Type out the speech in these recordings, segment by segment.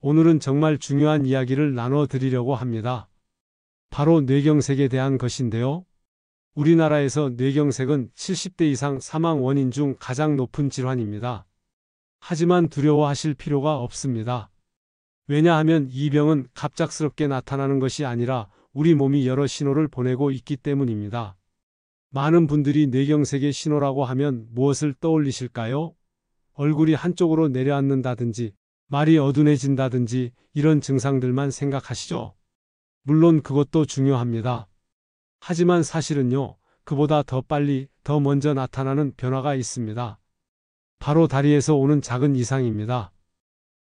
오늘은 정말 중요한 이야기를 나눠 드리려고 합니다. 바로 뇌경색에 대한 것인데요. 우리나라에서 뇌경색은 70대 이상 사망 원인 중 가장 높은 질환입니다. 하지만 두려워하실 필요가 없습니다. 왜냐하면 이 병은 갑작스럽게 나타나는 것이 아니라 우리 몸이 여러 신호를 보내고 있기 때문입니다. 많은 분들이 뇌경색의 신호라고 하면 무엇을 떠올리실까요? 얼굴이 한쪽으로 내려앉는다든지 말이 어둔해진다든지 이런 증상들만 생각하시죠. 물론 그것도 중요합니다. 하지만 사실은요, 그보다 더 빨리, 더 먼저 나타나는 변화가 있습니다. 바로 다리에서 오는 작은 이상입니다.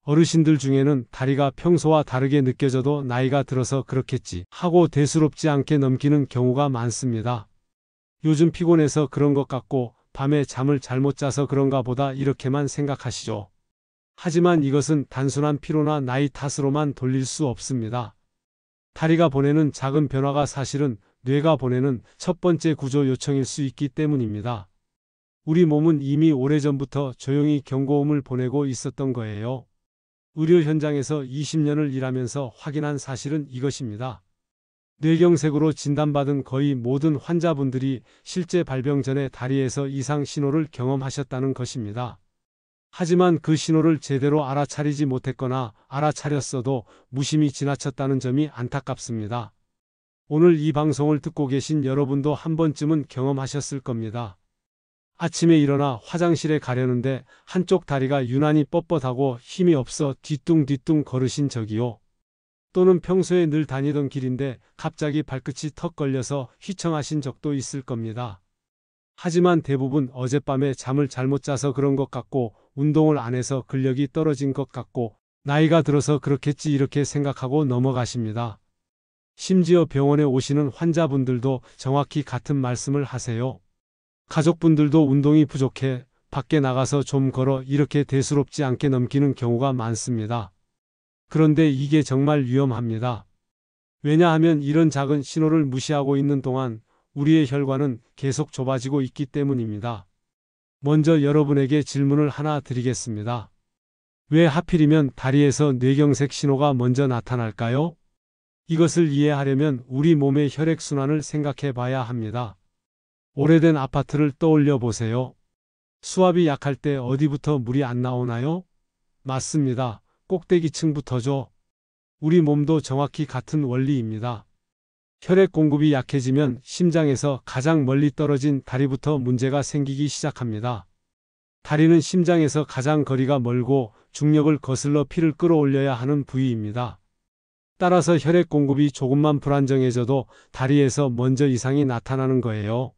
어르신들 중에는 다리가 평소와 다르게 느껴져도 나이가 들어서 그렇겠지 하고 대수롭지 않게 넘기는 경우가 많습니다. 요즘 피곤해서 그런 것 같고 밤에 잠을 잘못 자서 그런가 보다 이렇게만 생각하시죠. 하지만 이것은 단순한 피로나 나이 탓으로만 돌릴 수 없습니다. 다리가 보내는 작은 변화가 사실은 뇌가 보내는 첫 번째 구조 요청일 수 있기 때문입니다. 우리 몸은 이미 오래전부터 조용히 경고음을 보내고 있었던 거예요. 의료 현장에서 20년을 일하면서 확인한 사실은 이것입니다. 뇌경색으로 진단받은 거의 모든 환자분들이 실제 발병 전에 다리에서 이상 신호를 경험하셨다는 것입니다. 하지만 그 신호를 제대로 알아차리지 못했거나 알아차렸어도 무심히 지나쳤다는 점이 안타깝습니다. 오늘 이 방송을 듣고 계신 여러분도 한 번쯤은 경험하셨을 겁니다. 아침에 일어나 화장실에 가려는데 한쪽 다리가 유난히 뻣뻣하고 힘이 없어 뒤뚱뒤뚱 걸으신 적이요. 또는 평소에 늘 다니던 길인데 갑자기 발끝이 턱 걸려서 휘청하신 적도 있을 겁니다. 하지만 대부분 어젯밤에 잠을 잘못 자서 그런 것 같고 운동을 안 해서 근력이 떨어진 것 같고 나이가 들어서 그렇겠지 이렇게 생각하고 넘어가십니다. 심지어 병원에 오시는 환자분들도 정확히 같은 말씀을 하세요. 가족분들도 운동이 부족해 밖에 나가서 좀 걸어 이렇게 대수롭지 않게 넘기는 경우가 많습니다. 그런데 이게 정말 위험합니다. 왜냐하면 이런 작은 신호를 무시하고 있는 동안 우리의 혈관은 계속 좁아지고 있기 때문입니다. 먼저 여러분에게 질문을 하나 드리겠습니다. 왜 하필이면 다리에서 뇌경색 신호가 먼저 나타날까요? 이것을 이해하려면 우리 몸의 혈액순환을 생각해 봐야 합니다. 오래된 아파트를 떠올려 보세요. 수압이 약할 때 어디부터 물이 안 나오나요? 맞습니다. 꼭대기층부터죠. 우리 몸도 정확히 같은 원리입니다. 혈액 공급이 약해지면 심장에서 가장 멀리 떨어진 다리부터 문제가 생기기 시작합니다. 다리는 심장에서 가장 거리가 멀고 중력을 거슬러 피를 끌어올려야 하는 부위입니다. 따라서 혈액 공급이 조금만 불안정해져도 다리에서 먼저 이상이 나타나는 거예요.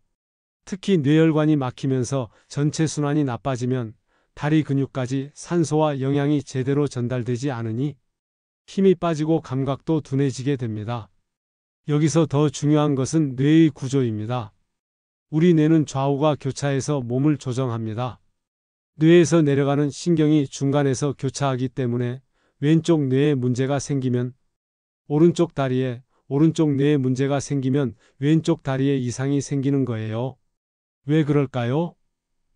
특히 뇌혈관이 막히면서 전체 순환이 나빠지면 다리 근육까지 산소와 영양이 제대로 전달되지 않으니 힘이 빠지고 감각도 둔해지게 됩니다. 여기서 더 중요한 것은 뇌의 구조입니다. 우리 뇌는 좌우가 교차해서 몸을 조정합니다. 뇌에서 내려가는 신경이 중간에서 교차하기 때문에 왼쪽 뇌에 문제가 생기면 오른쪽 다리에, 오른쪽 뇌에 문제가 생기면 왼쪽 다리에 이상이 생기는 거예요. 왜 그럴까요?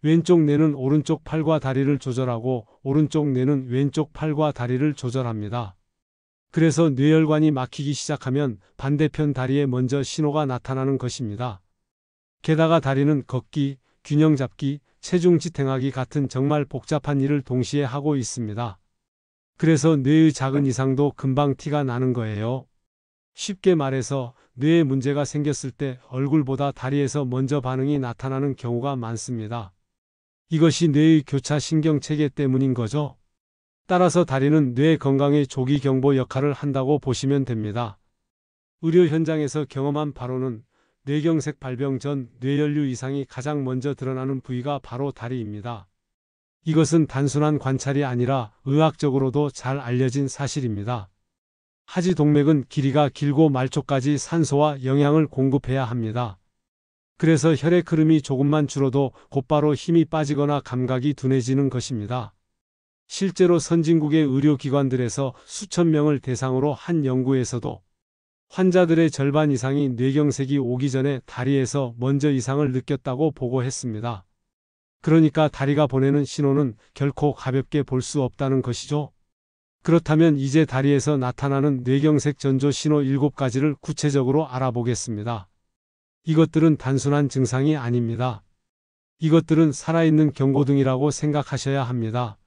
왼쪽 뇌는 오른쪽 팔과 다리를 조절하고 오른쪽 뇌는 왼쪽 팔과 다리를 조절합니다. 그래서 뇌혈관이 막히기 시작하면 반대편 다리에 먼저 신호가 나타나는 것입니다. 게다가 다리는 걷기, 균형 잡기, 체중 지탱하기 같은 정말 복잡한 일을 동시에 하고 있습니다. 그래서 뇌의 작은 이상도 금방 티가 나는 거예요. 쉽게 말해서 뇌에 문제가 생겼을 때 얼굴보다 다리에서 먼저 반응이 나타나는 경우가 많습니다. 이것이 뇌의 교차 신경체계 때문인 거죠. 따라서 다리는 뇌 건강의 조기 경보 역할을 한다고 보시면 됩니다. 의료 현장에서 경험한 바로는 뇌경색 발병 전 뇌혈류 이상이 가장 먼저 드러나는 부위가 바로 다리입니다. 이것은 단순한 관찰이 아니라 의학적으로도 잘 알려진 사실입니다. 하지동맥은 길이가 길고 말초까지 산소와 영양을 공급해야 합니다. 그래서 혈액 흐름이 조금만 줄어도 곧바로 힘이 빠지거나 감각이 둔해지는 것입니다. 실제로 선진국의 의료기관들에서 수천 명을 대상으로 한 연구에서도 환자들의 절반 이상이 뇌경색이 오기 전에 다리에서 먼저 이상을 느꼈다고 보고했습니다. 그러니까 다리가 보내는 신호는 결코 가볍게 볼 수 없다는 것이죠. 그렇다면 이제 다리에서 나타나는 뇌경색 전조 신호 7가지를 구체적으로 알아보겠습니다. 이것들은 단순한 증상이 아닙니다. 이것들은 살아있는 경고등이라고 생각하셔야 합니다.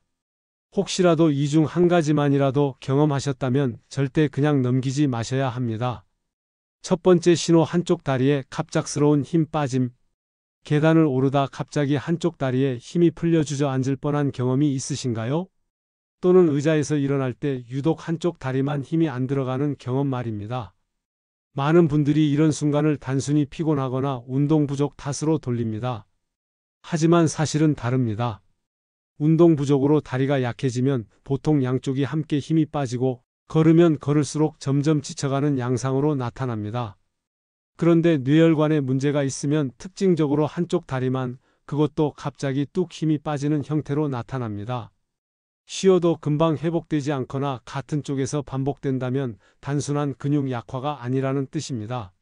혹시라도 이 중 한 가지만이라도 경험하셨다면 절대 그냥 넘기지 마셔야 합니다. 첫 번째 신호, 한쪽 다리에 갑작스러운 힘 빠짐. 계단을 오르다 갑자기 한쪽 다리에 힘이 풀려 주저앉을 뻔한 경험이 있으신가요? 또는 의자에서 일어날 때 유독 한쪽 다리만 힘이 안 들어가는 경험 말입니다. 많은 분들이 이런 순간을 단순히 피곤하거나 운동 부족 탓으로 돌립니다. 하지만 사실은 다릅니다. 운동 부족으로 다리가 약해지면 보통 양쪽이 함께 힘이 빠지고 걸으면 걸을수록 점점 지쳐가는 양상으로 나타납니다. 그런데 뇌혈관에 문제가 있으면 특징적으로 한쪽 다리만, 그것도 갑자기 뚝 힘이 빠지는 형태로 나타납니다. 쉬어도 금방 회복되지 않거나 같은 쪽에서 반복된다면 단순한 근육 약화가 아니라는 뜻입니다.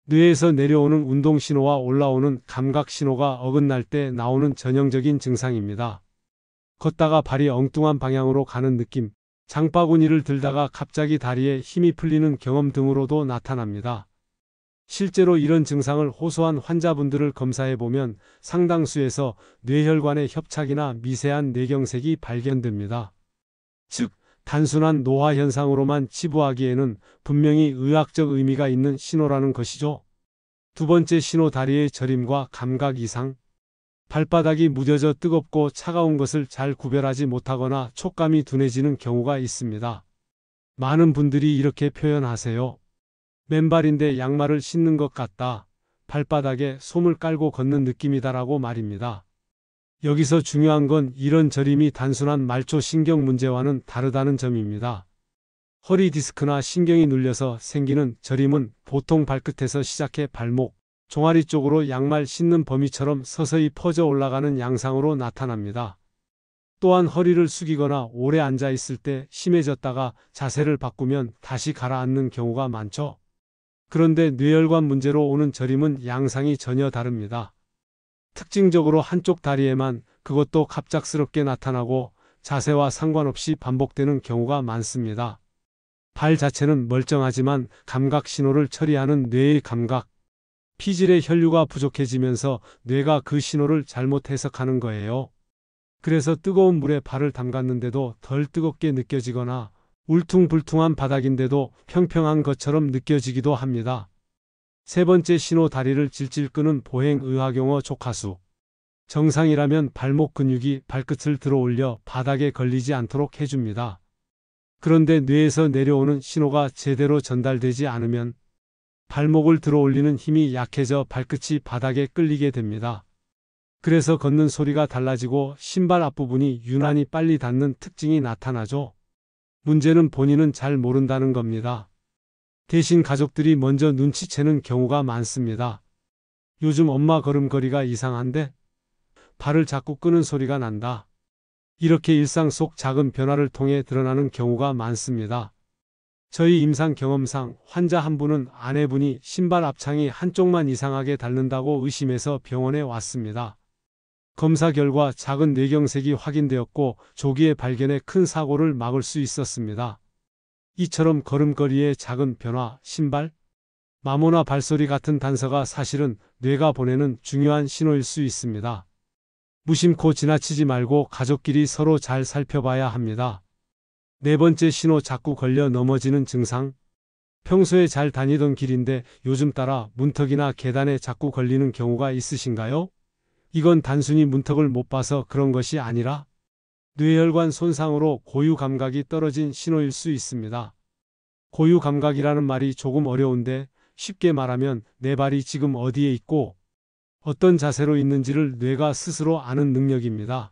뇌에서 내려오는 운동 신호와 올라오는 감각 신호가 어긋날 때 나오는 전형적인 증상입니다. 걷다가 발이 엉뚱한 방향으로 가는 느낌, 장바구니를 들다가 갑자기 다리에 힘이 풀리는 경험 등으로도 나타납니다. 실제로 이런 증상을 호소한 환자분들을 검사해보면 상당수에서 뇌혈관의 협착이나 미세한 뇌경색이 발견됩니다. 즉, 단순한 노화 현상으로만 치부하기에는 분명히 의학적 의미가 있는 신호라는 것이죠. 두 번째 신호, 다리의 저림과 감각 이상. 발바닥이 무뎌져 뜨겁고 차가운 것을 잘 구별하지 못하거나 촉감이 둔해지는 경우가 있습니다. 많은 분들이 이렇게 표현하세요. 맨발인데 양말을 신는 것 같다. 발바닥에 솜을 깔고 걷는 느낌이다라고 말입니다. 여기서 중요한 건 이런 저림이 단순한 말초 신경 문제와는 다르다는 점입니다. 허리 디스크나 신경이 눌려서 생기는 저림은 보통 발끝에서 시작해 발목, 종아리 쪽으로 양말 신는 범위처럼 서서히 퍼져 올라가는 양상으로 나타납니다. 또한 허리를 숙이거나 오래 앉아 있을 때 심해졌다가 자세를 바꾸면 다시 가라앉는 경우가 많죠. 그런데 뇌혈관 문제로 오는 저림은 양상이 전혀 다릅니다. 특징적으로 한쪽 다리에만, 그것도 갑작스럽게 나타나고 자세와 상관없이 반복되는 경우가 많습니다. 발 자체는 멀쩡하지만 감각 신호를 처리하는 뇌의 감각, 피질의 혈류가 부족해지면서 뇌가 그 신호를 잘못 해석하는 거예요. 그래서 뜨거운 물에 발을 담갔는데도 덜 뜨겁게 느껴지거나 울퉁불퉁한 바닥인데도 평평한 것처럼 느껴지기도 합니다. 세 번째 신호, 다리를 질질 끄는 보행, 의학용어 족하수. 정상이라면 발목 근육이 발끝을 들어 올려 바닥에 걸리지 않도록 해줍니다. 그런데 뇌에서 내려오는 신호가 제대로 전달되지 않으면 발목을 들어 올리는 힘이 약해져 발끝이 바닥에 끌리게 됩니다. 그래서 걷는 소리가 달라지고 신발 앞부분이 유난히 빨리 닿는 특징이 나타나죠. 문제는 본인은 잘 모른다는 겁니다. 대신 가족들이 먼저 눈치채는 경우가 많습니다. 요즘 엄마 걸음걸이가 이상한데? 발을 자꾸 끄는 소리가 난다. 이렇게 일상 속 작은 변화를 통해 드러나는 경우가 많습니다. 저희 임상 경험상 환자 한 분은 아내분이 신발 앞창이 한쪽만 이상하게 닳는다고 의심해서 병원에 왔습니다. 검사 결과 작은 뇌경색이 확인되었고 조기에 발견해 큰 사고를 막을 수 있었습니다. 이처럼 걸음걸이의 작은 변화, 신발, 마모나 발소리 같은 단서가 사실은 뇌가 보내는 중요한 신호일 수 있습니다. 무심코 지나치지 말고 가족끼리 서로 잘 살펴봐야 합니다. 네 번째 신호, 자꾸 걸려 넘어지는 증상. 평소에 잘 다니던 길인데 요즘 따라 문턱이나 계단에 자꾸 걸리는 경우가 있으신가요? 이건 단순히 문턱을 못 봐서 그런 것이 아니라 뇌혈관 손상으로 고유 감각이 떨어진 신호일 수 있습니다. 고유 감각이라는 말이 조금 어려운데 쉽게 말하면 내 발이 지금 어디에 있고 어떤 자세로 있는지를 뇌가 스스로 아는 능력입니다.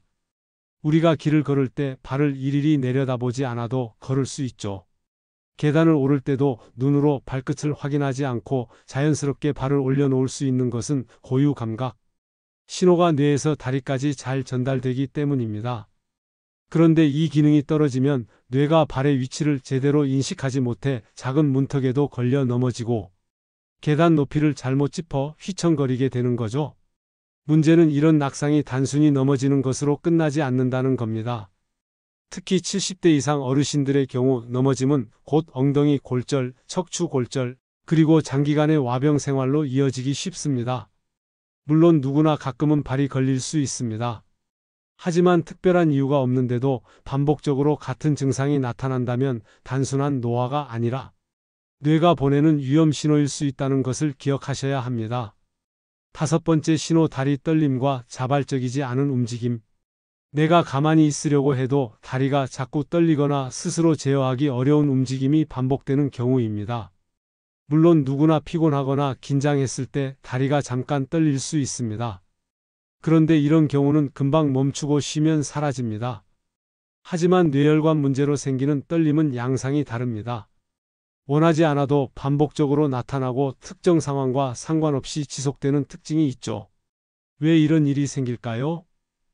우리가 길을 걸을 때 발을 일일이 내려다보지 않아도 걸을 수 있죠. 계단을 오를 때도 눈으로 발끝을 확인하지 않고 자연스럽게 발을 올려놓을 수 있는 것은 고유 감각, 신호가 뇌에서 다리까지 잘 전달되기 때문입니다. 그런데 이 기능이 떨어지면 뇌가 발의 위치를 제대로 인식하지 못해 작은 문턱에도 걸려 넘어지고 계단 높이를 잘못 짚어 휘청거리게 되는 거죠. 문제는 이런 낙상이 단순히 넘어지는 것으로 끝나지 않는다는 겁니다. 특히 70대 이상 어르신들의 경우 넘어짐은 곧 엉덩이 골절, 척추 골절, 그리고 장기간의 와병 생활로 이어지기 쉽습니다. 물론 누구나 가끔은 발이 걸릴 수 있습니다. 하지만 특별한 이유가 없는데도 반복적으로 같은 증상이 나타난다면 단순한 노화가 아니라 뇌가 보내는 위험 신호일 수 있다는 것을 기억하셔야 합니다. 5번째 신호, 다리 떨림과 자발적이지 않은 움직임. 내가 가만히 있으려고 해도 다리가 자꾸 떨리거나 스스로 제어하기 어려운 움직임이 반복되는 경우입니다. 물론 누구나 피곤하거나 긴장했을 때 다리가 잠깐 떨릴 수 있습니다. 그런데 이런 경우는 금방 멈추고 쉬면 사라집니다. 하지만 뇌혈관 문제로 생기는 떨림은 양상이 다릅니다. 원하지 않아도 반복적으로 나타나고 특정 상황과 상관없이 지속되는 특징이 있죠. 왜 이런 일이 생길까요?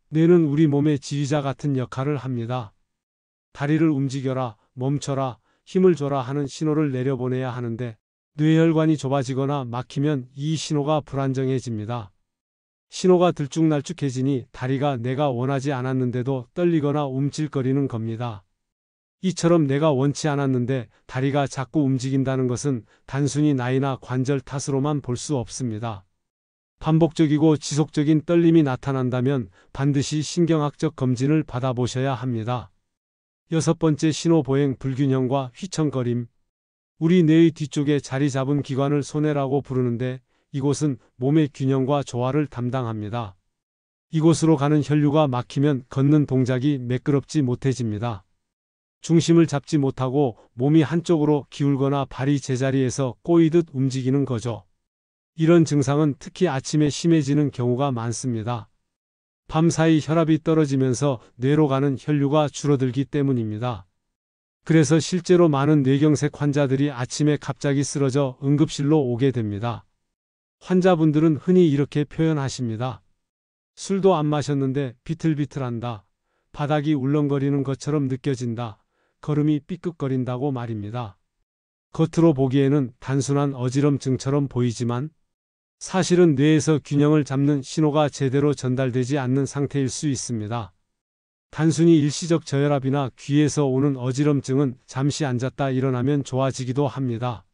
뇌는 우리 몸의 지휘자 같은 역할을 합니다. 다리를 움직여라, 멈춰라, 힘을 줘라 하는 신호를 내려보내야 하는데 뇌혈관이 좁아지거나 막히면 이 신호가 불안정해집니다. 신호가 들쭉날쭉해지니 다리가 내가 원하지 않았는데도 떨리거나 움찔거리는 겁니다. 이처럼 내가 원치 않았는데 다리가 자꾸 움직인다는 것은 단순히 나이나 관절 탓으로만 볼 수 없습니다. 반복적이고 지속적인 떨림이 나타난다면 반드시 신경학적 검진을 받아보셔야 합니다. 6번째 신호, 보행 불균형과 휘청거림. 우리 뇌의 뒤쪽에 자리 잡은 기관을 소뇌라고 부르는데 이곳은 몸의 균형과 조화를 담당합니다. 이곳으로 가는 혈류가 막히면 걷는 동작이 매끄럽지 못해집니다. 중심을 잡지 못하고 몸이 한쪽으로 기울거나 발이 제자리에서 꼬이듯 움직이는 거죠. 이런 증상은 특히 아침에 심해지는 경우가 많습니다. 밤사이 혈압이 떨어지면서 뇌로 가는 혈류가 줄어들기 때문입니다. 그래서 실제로 많은 뇌경색 환자들이 아침에 갑자기 쓰러져 응급실로 오게 됩니다. 환자분들은 흔히 이렇게 표현하십니다. 술도 안 마셨는데 비틀비틀한다. 바닥이 울렁거리는 것처럼 느껴진다. 걸음이 삐끗거린다고 말입니다. 겉으로 보기에는 단순한 어지럼증처럼 보이지만 사실은 뇌에서 균형을 잡는 신호가 제대로 전달되지 않는 상태일 수 있습니다. 단순히 일시적 저혈압이나 귀에서 오는 어지럼증은 잠시 앉았다 일어나면 좋아지기도 합니다.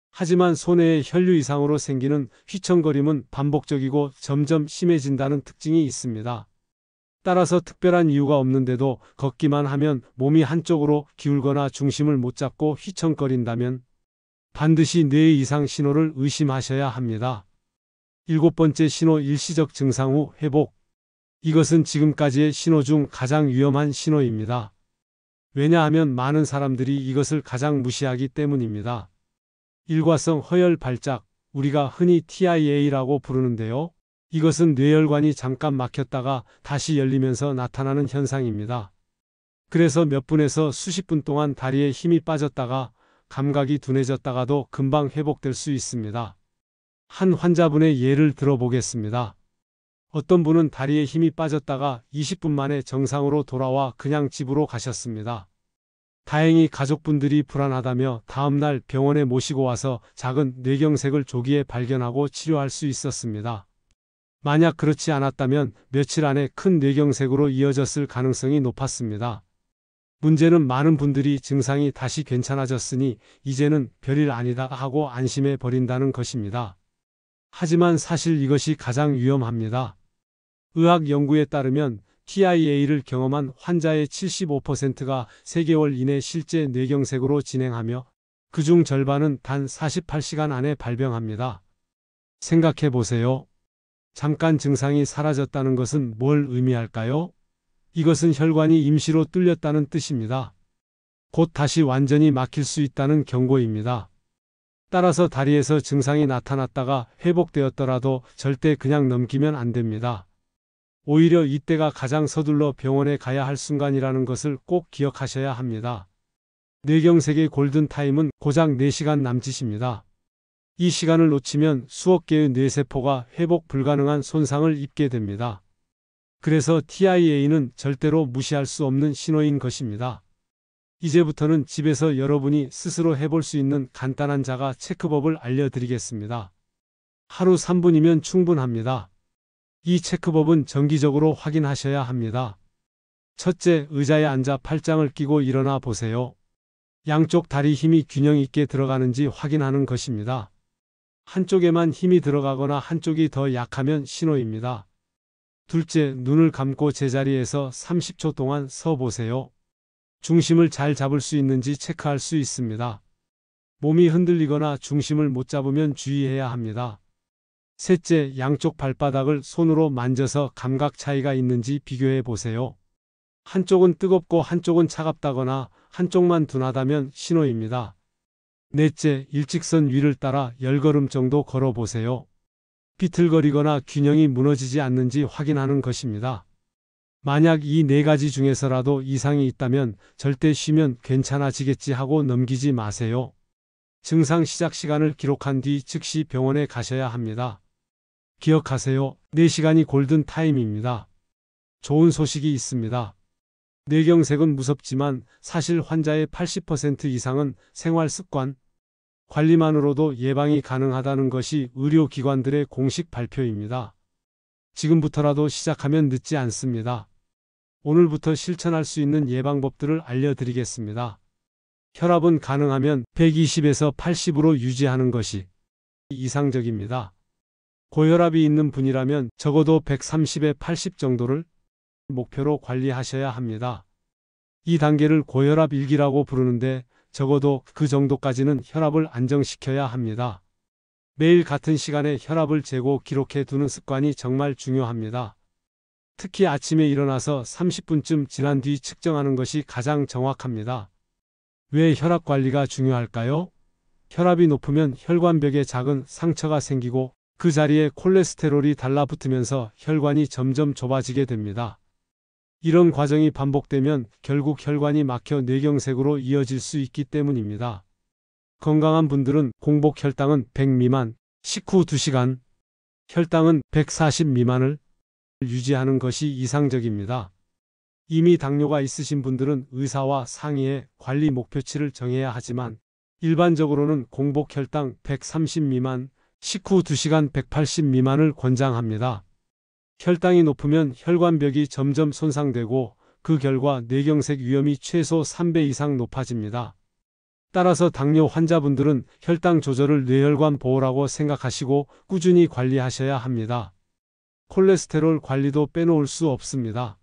하지만 소뇌의 혈류 이상으로 생기는 휘청거림은 반복적이고 점점 심해진다는 특징이 있습니다. 따라서 특별한 이유가 없는데도 걷기만 하면 몸이 한쪽으로 기울거나 중심을 못 잡고 휘청거린다면 반드시 뇌의 이상 신호를 의심하셔야 합니다. 7번째 신호, 일시적 증상 후 회복. 이것은 지금까지의 신호 중 가장 위험한 신호입니다. 왜냐하면 많은 사람들이 이것을 가장 무시하기 때문입니다. 일과성 허혈 발작, 우리가 흔히 TIA라고 부르는데요. 이것은 뇌혈관이 잠깐 막혔다가 다시 열리면서 나타나는 현상입니다. 그래서 몇 분에서 수십 분 동안 다리에 힘이 빠졌다가 감각이 둔해졌다가도 금방 회복될 수 있습니다. 한 환자분의 예를 들어보겠습니다. 어떤 분은 다리에 힘이 빠졌다가 20분 만에 정상으로 돌아와 그냥 집으로 가셨습니다. 다행히 가족분들이 불안하다며 다음날 병원에 모시고 와서 작은 뇌경색을 조기에 발견하고 치료할 수 있었습니다. 만약 그렇지 않았다면 며칠 안에 큰 뇌경색으로 이어졌을 가능성이 높았습니다. 문제는 많은 분들이 증상이 다시 괜찮아졌으니 이제는 별일 아니다 하고 안심해 버린다는 것입니다. 하지만 사실 이것이 가장 위험합니다. 의학 연구에 따르면 TIA를 경험한 환자의 75%가 3개월 이내 실제 뇌경색으로 진행하며 그중 절반은 단 48시간 안에 발병합니다. 생각해 보세요. 잠깐 증상이 사라졌다는 것은 뭘 의미할까요? 이것은 혈관이 임시로 뚫렸다는 뜻입니다. 곧 다시 완전히 막힐 수 있다는 경고입니다. 따라서 다리에서 증상이 나타났다가 회복되었더라도 절대 그냥 넘기면 안 됩니다. 오히려 이때가 가장 서둘러 병원에 가야 할 순간이라는 것을 꼭 기억하셔야 합니다. 뇌경색의 골든타임은 고작 4시간 남짓입니다. 이 시간을 놓치면 수억 개의 뇌세포가 회복 불가능한 손상을 입게 됩니다. 그래서 TIA는 절대로 무시할 수 없는 신호인 것입니다. 이제부터는 집에서 여러분이 스스로 해볼 수 있는 간단한 자가 체크법을 알려드리겠습니다. 하루 3분이면 충분합니다. 이 체크법은 정기적으로 확인하셔야 합니다. 첫째, 의자에 앉아 팔짱을 끼고 일어나 보세요. 양쪽 다리 힘이 균형 있게 들어가는지 확인하는 것입니다. 한쪽에만 힘이 들어가거나 한쪽이 더 약하면 신호입니다. 둘째, 눈을 감고 제자리에서 30초 동안 서 보세요. 중심을 잘 잡을 수 있는지 체크할 수 있습니다. 몸이 흔들리거나 중심을 못 잡으면 주의해야 합니다. 셋째, 양쪽 발바닥을 손으로 만져서 감각 차이가 있는지 비교해 보세요. 한쪽은 뜨겁고 한쪽은 차갑다거나 한쪽만 둔하다면 신호입니다. 넷째, 일직선 위를 따라 10걸음 정도 걸어 보세요. 비틀거리거나 균형이 무너지지 않는지 확인하는 것입니다. 만약 이 네 가지 중에서라도 이상이 있다면 절대 쉬면 괜찮아지겠지 하고 넘기지 마세요. 증상 시작 시간을 기록한 뒤 즉시 병원에 가셔야 합니다. 기억하세요. 4시간이 골든 타임입니다. 좋은 소식이 있습니다. 뇌경색은 무섭지만 사실 환자의 80% 이상은 생활 습관, 관리만으로도 예방이 가능하다는 것이 의료기관들의 공식 발표입니다. 지금부터라도 시작하면 늦지 않습니다. 오늘부터 실천할 수 있는 예방법들을 알려드리겠습니다. 혈압은 가능하면 120에서 80으로 유지하는 것이 이상적입니다. 고혈압이 있는 분이라면 적어도 130에 80 정도를 목표로 관리하셔야 합니다. 이 단계를 고혈압 1기라고 부르는데 적어도 그 정도까지는 혈압을 안정시켜야 합니다. 매일 같은 시간에 혈압을 재고 기록해 두는 습관이 정말 중요합니다. 특히 아침에 일어나서 30분쯤 지난 뒤 측정하는 것이 가장 정확합니다. 왜 혈압 관리가 중요할까요? 혈압이 높으면 혈관벽에 작은 상처가 생기고 그 자리에 콜레스테롤이 달라붙으면서 혈관이 점점 좁아지게 됩니다. 이런 과정이 반복되면 결국 혈관이 막혀 뇌경색으로 이어질 수 있기 때문입니다. 건강한 분들은 공복 혈당은 100 미만, 식후 2시간, 혈당은 140 미만을 유지하는 것이 이상적입니다. 이미 당뇨가 있으신 분들은 의사와 상의해 관리 목표치를 정해야 하지만 일반적으로는 공복 혈당 130 미만, 식후 2시간 180 미만을 권장합니다. 혈당이 높으면 혈관벽이 점점 손상되고 그 결과 뇌경색 위험이 최소 3배 이상 높아집니다. 따라서 당뇨 환자분들은 혈당 조절을 뇌혈관 보호라고 생각하시고 꾸준히 관리하셔야 합니다. 콜레스테롤 관리도 빼놓을 수 없습니다.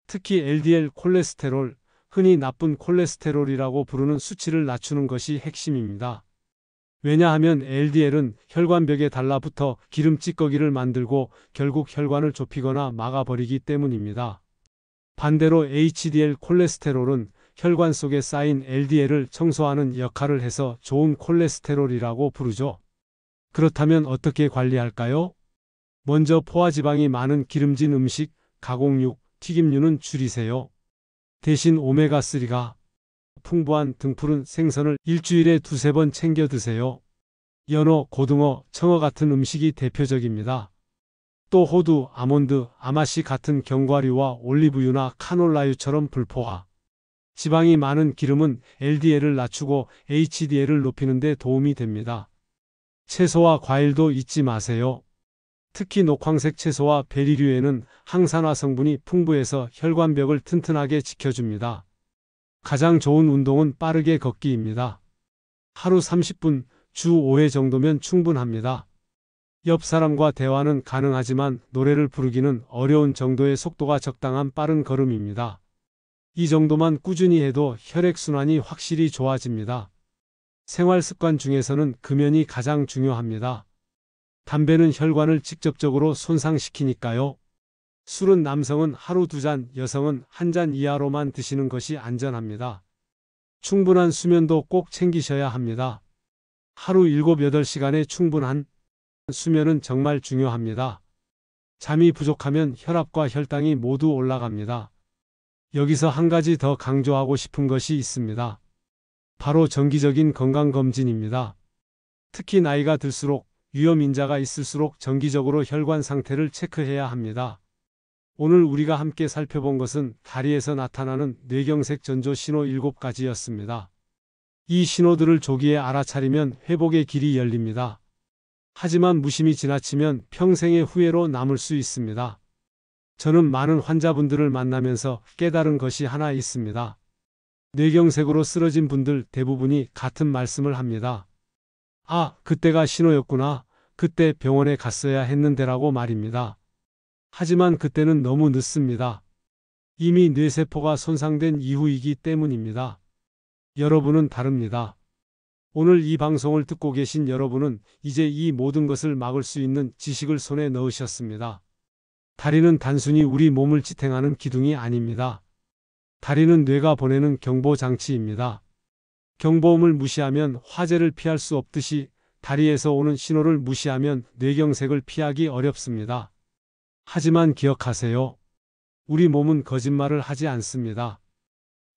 특히 LDL 콜레스테롤, 흔히 나쁜 콜레스테롤이라고 부르는 수치를 낮추는 것이 핵심입니다. 왜냐하면 LDL은 혈관벽에 달라붙어 기름 찌꺼기를 만들고 결국 혈관을 좁히거나 막아버리기 때문입니다. 반대로 HDL 콜레스테롤은 혈관 속에 쌓인 LDL을 청소하는 역할을 해서 좋은 콜레스테롤이라고 부르죠. 그렇다면 어떻게 관리할까요? 먼저 포화지방이 많은 기름진 음식, 가공육, 튀김류는 줄이세요. 대신 오메가3가 풍부한 등푸른 생선을 일주일에 2~3번 챙겨 드세요. 연어, 고등어, 청어 같은 음식이 대표적입니다. 또 호두, 아몬드, 아마씨 같은 견과류와 올리브유나 카놀라유처럼 불포화, 지방이 많은 기름은 LDL을 낮추고 HDL을 높이는 데 도움이 됩니다. 채소와 과일도 잊지 마세요. 특히 녹황색 채소와 베리류에는 항산화 성분이 풍부해서 혈관벽을 튼튼하게 지켜줍니다. 가장 좋은 운동은 빠르게 걷기입니다. 하루 30분, 주 5회 정도면 충분합니다. 옆 사람과 대화는 가능하지만 노래를 부르기는 어려운 정도의 속도가 적당한 빠른 걸음입니다. 이 정도만 꾸준히 해도 혈액순환이 확실히 좋아집니다. 생활 습관 중에서는 금연이 가장 중요합니다. 담배는 혈관을 직접적으로 손상시키니까요. 술은 남성은 하루 2잔, 여성은 1잔 이하로만 드시는 것이 안전합니다. 충분한 수면도 꼭 챙기셔야 합니다. 하루 7~8시간의 충분한 수면은 정말 중요합니다. 잠이 부족하면 혈압과 혈당이 모두 올라갑니다. 여기서 한 가지 더 강조하고 싶은 것이 있습니다. 바로 정기적인 건강검진입니다. 특히 나이가 들수록 위험인자가 있을수록 정기적으로 혈관 상태를 체크해야 합니다. 오늘 우리가 함께 살펴본 것은 다리에서 나타나는 뇌경색 전조 신호 7가지였습니다. 이 신호들을 조기에 알아차리면 회복의 길이 열립니다. 하지만 무심히 지나치면 평생의 후회로 남을 수 있습니다. 저는 많은 환자분들을 만나면서 깨달은 것이 하나 있습니다. 뇌경색으로 쓰러진 분들 대부분이 같은 말씀을 합니다. 아, 그때가 신호였구나. 그때 병원에 갔어야 했는데라고 말입니다. 하지만 그때는 너무 늦습니다. 이미 뇌세포가 손상된 이후이기 때문입니다. 여러분은 다릅니다. 오늘 이 방송을 듣고 계신 여러분은 이제 이 모든 것을 막을 수 있는 지식을 손에 넣으셨습니다. 다리는 단순히 우리 몸을 지탱하는 기둥이 아닙니다. 다리는 뇌가 보내는 경보 장치입니다. 경보음을 무시하면 화재를 피할 수 없듯이 다리에서 오는 신호를 무시하면 뇌경색을 피하기 어렵습니다. 하지만 기억하세요. 우리 몸은 거짓말을 하지 않습니다.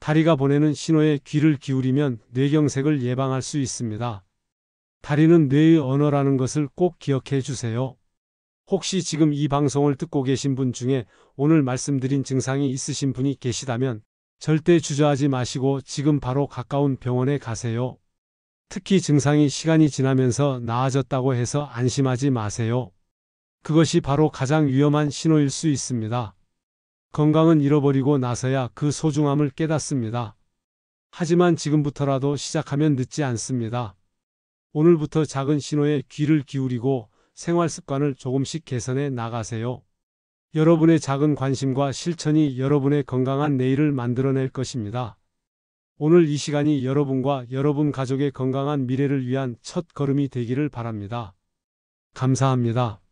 다리가 보내는 신호에 귀를 기울이면 뇌경색을 예방할 수 있습니다. 다리는 뇌의 언어라는 것을 꼭 기억해 주세요. 혹시 지금 이 방송을 듣고 계신 분 중에 오늘 말씀드린 증상이 있으신 분이 계시다면 절대 주저하지 마시고 지금 바로 가까운 병원에 가세요. 특히 증상이 시간이 지나면서 나아졌다고 해서 안심하지 마세요. 그것이 바로 가장 위험한 신호일 수 있습니다. 건강은 잃어버리고 나서야 그 소중함을 깨닫습니다. 하지만 지금부터라도 시작하면 늦지 않습니다. 오늘부터 작은 신호에 귀를 기울이고 생활 습관을 조금씩 개선해 나가세요. 여러분의 작은 관심과 실천이 여러분의 건강한 내일을 만들어낼 것입니다. 오늘 이 시간이 여러분과 여러분 가족의 건강한 미래를 위한 첫 걸음이 되기를 바랍니다. 감사합니다.